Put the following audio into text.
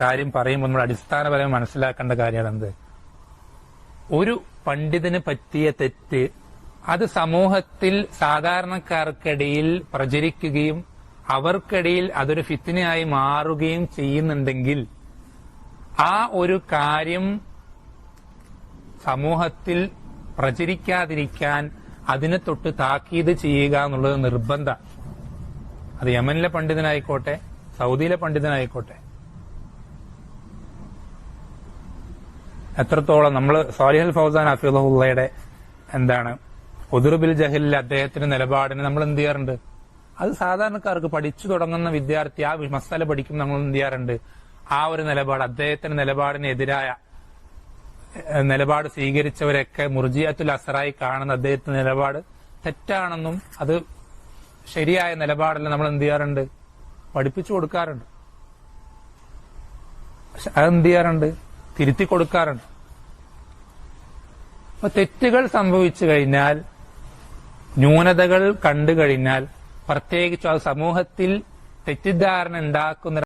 കാര്യം പറയുമ്പോൾ നമ്മൾ അടിസ്ഥാനപരമായി മനസ്സിലാക്കേണ്ട കാര്യമാണ് എന്ത്? ഒരു പണ്ഡിതന് പറ്റിയ തെറ്റ് അത് സമൂഹത്തിൽ സാധാരണക്കാർക്കിടയിൽ പ്രചരിക്കുകയും അവർക്കിടയിൽ അതൊരു ഫിത്നയായി മാറുകയും ചെയ്യുന്നുണ്ടെങ്കിൽ ആ ഒരു കാര്യം സമൂഹത്തിൽ പ്രചരിക്കാതിരിക്കാൻ അതിനെ തൊട്ട് താക്കീത് ചെയ്യുക എന്നുള്ളത് നിർബന്ധം. അത് യമനിലെ പണ്ഡിതനായിക്കോട്ടെ, സൗദിയിലെ പണ്ഡിതനായിക്കോട്ടെ. എത്രത്തോളം നമ്മൾ സാലിഹുൽ ഫൗസാൻ ഹഫിളഹുള്ളയുടെ ഉദ്റുബിൽ ജഹലിലെ അദ്ദേഹത്തിന്റെ നിലപാടിന് നമ്മൾ എന്ത് ചെയ്യാറുണ്ട്? അത് സാധാരണക്കാർക്ക് പഠിച്ചു തുടങ്ങുന്ന വിദ്യാർത്ഥി ആ മസാല പഠിക്കുമ്പോൾ നമ്മൾ എന്ത് ചെയ്യാറുണ്ട്? ആ ഒരു നിലപാട്, അദ്ദേഹത്തിന്റെ നിലപാടിനെതിരായ നിലപാട് സ്വീകരിച്ചവരൊക്കെ മുർജിയത്തുൽ അസറായി കാണുന്ന അദ്ദേഹത്തിന്റെ നിലപാട് തെറ്റാണെന്നും അത് ശരിയായ നിലപാടല്ല നമ്മൾ എന്ത് ചെയ്യാറുണ്ട്? പഠിപ്പിച്ചു കൊടുക്കാറുണ്ട്. അതെന്ത് ചെയ്യാറുണ്ട്? തിരുത്തി കൊടുക്കാറുണ്ട്. അപ്പൊ തെറ്റുകൾ സംഭവിച്ചു കഴിഞ്ഞാൽ, ന്യൂനതകൾ കണ്ടു കഴിഞ്ഞാൽ, പ്രത്യേകിച്ച് അത് സമൂഹത്തിൽ തെറ്റിദ്ധാരണ ഉണ്ടാക്കുന്ന